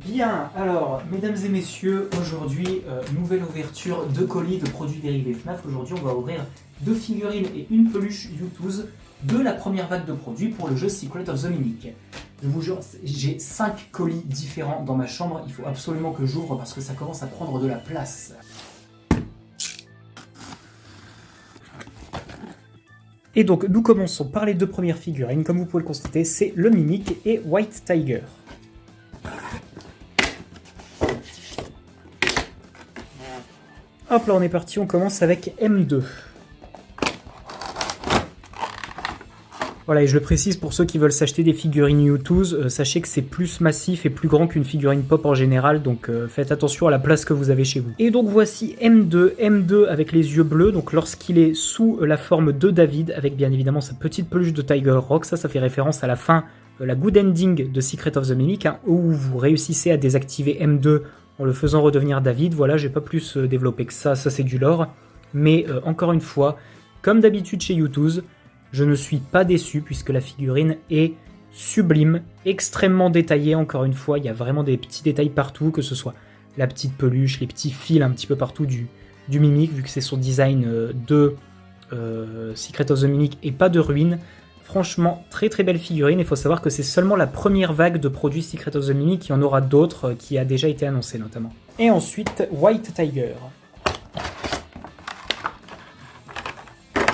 Bien, alors, mesdames et messieurs, aujourd'hui, nouvelle ouverture de colis de produits dérivés FNAF. Aujourd'hui, on va ouvrir 2 figurines et une peluche YouTube de la première vague de produits pour le jeu Secret of the Mimic. Je vous jure, j'ai 5 colis différents dans ma chambre. Il faut absolument que j'ouvre parce que ça commence à prendre de la place. Et donc, nous commençons par les 2 premières figurines. Comme vous pouvez le constater, c'est le Mimic et White Tiger. Hop là, on est parti, on commence avec M2. Voilà, et je le précise pour ceux qui veulent s'acheter des figurines U2, sachez que c'est plus massif et plus grand qu'une figurine pop en général, donc faites attention à la place que vous avez chez vous. Et donc voici M2 avec les yeux bleus, donc lorsqu'il est sous la forme de David, avec bien évidemment sa petite peluche de Tiger Rock, ça fait référence à la fin, la good ending de Secret of the Mimic, hein, où vous réussissez à désactiver M2 en le faisant redevenir David. Voilà, j'ai pas plus développé que ça c'est du lore. Mais encore une fois, comme d'habitude chez U2, je ne suis pas déçu puisque la figurine est sublime, extrêmement détaillée. Encore une fois, il y a vraiment des petits détails partout, que ce soit la petite peluche, les petits fils un petit peu partout du Mimic, vu que c'est son design de Secret of the Mimic et pas de Ruine. Franchement, très très belle figurine. Il faut savoir que c'est seulement la première vague de produits Secret of the Mimic. Il y en aura d'autres qui a déjà été annoncé notamment. Et ensuite, White Tiger.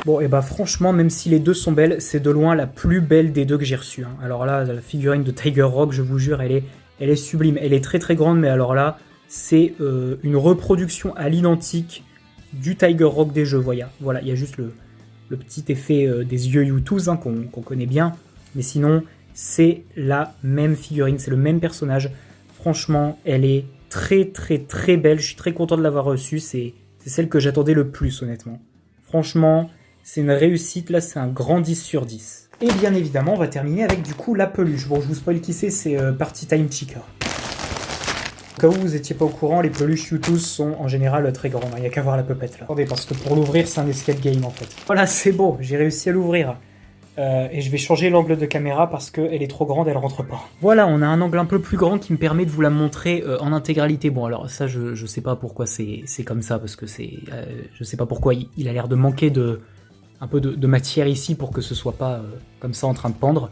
Bon, et bah franchement, même si les deux sont belles, c'est de loin la plus belle des deux que j'ai reçues. Hein. Alors là, la figurine de Tiger Rock, je vous jure, elle est sublime. Elle est très très grande, mais alors là, c'est une reproduction à l'identique du Tiger Rock des jeux. Voilà, il y a juste le petit effet des yeux U2 hein, qu'on connaît bien. Mais sinon, c'est la même figurine, c'est le même personnage. Franchement, elle est très très très belle. Je suis très content de l'avoir reçue. C'est celle que j'attendais le plus, honnêtement. Franchement, c'est une réussite. Là, c'est un grand 10 sur 10. Et bien évidemment, on va terminer avec du coup la peluche. Bon, je vous spoil qui c'est Party Time Chica. Au cas où vous n'étiez pas au courant, les peluches U2 sont en général très grandes. Il n'y a qu'à voir la pupette là. Attendez, parce que pour l'ouvrir, c'est un escape game en fait. Voilà, c'est beau, j'ai réussi à l'ouvrir. Et je vais changer l'angle de caméra parce qu'elle est trop grande, elle rentre pas. Voilà, on a un angle un peu plus grand qui me permet de vous la montrer en intégralité. Bon, alors ça, je sais pas pourquoi c'est comme ça, parce que c'est... je sais pas pourquoi il a l'air de manquer un peu de matière ici pour que ce soit pas comme ça en train de pendre.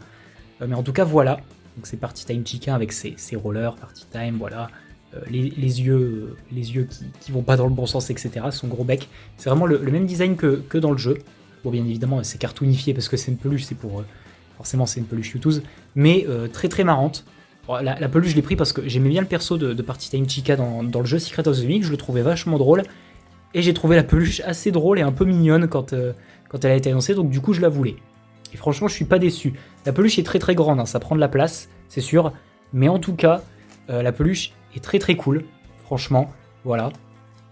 Mais en tout cas, voilà. Donc c'est Party Time Chica avec ses rollers, Party Time, voilà. Les yeux qui vont pas dans le bon sens, etc. Son gros bec. C'est vraiment le même design que dans le jeu. Bon, bien évidemment, c'est cartoonifié parce que c'est une peluche, c'est pour... forcément, c'est une peluche U2, mais très très marrante. Bon, la peluche, je l'ai pris parce que j'aimais bien le perso de Party Time Chica dans le jeu Secret of the Mimic, je le trouvais vachement drôle. Et j'ai trouvé la peluche assez drôle et un peu mignonne quand elle a été annoncée, donc du coup, je la voulais. Et franchement, je suis pas déçu. La peluche est très très grande, hein, ça prend de la place, c'est sûr. Mais en tout cas, la peluche est très très cool, franchement, voilà.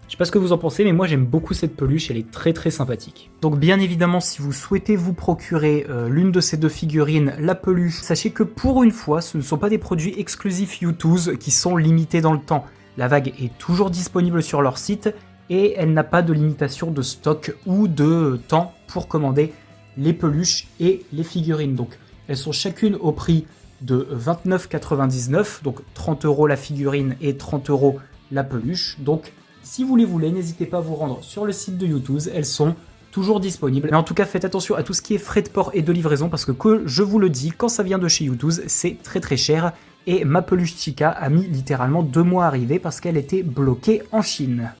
Je sais pas ce que vous en pensez, mais moi j'aime beaucoup cette peluche, elle est très très sympathique. Donc bien évidemment, si vous souhaitez vous procurer l'une de ces 2 figurines, la peluche, sachez que pour une fois, ce ne sont pas des produits exclusifs U2 qui sont limités dans le temps. La vague est toujours disponible sur leur site et elle n'a pas de limitation de stock ou de temps pour commander les peluches et les figurines. Donc elles sont chacune au prix de 29,99 €, donc 30 € la figurine et 30 € la peluche. Donc si vous les voulez, n'hésitez pas à vous rendre sur le site de U2, elles sont toujours disponibles. Mais en tout cas, faites attention à tout ce qui est frais de port et de livraison, parce que je vous le dis, quand ça vient de chez U2, c'est très très cher. Et ma peluche Chica a mis littéralement 2 mois à arriver parce qu'elle était bloquée en Chine.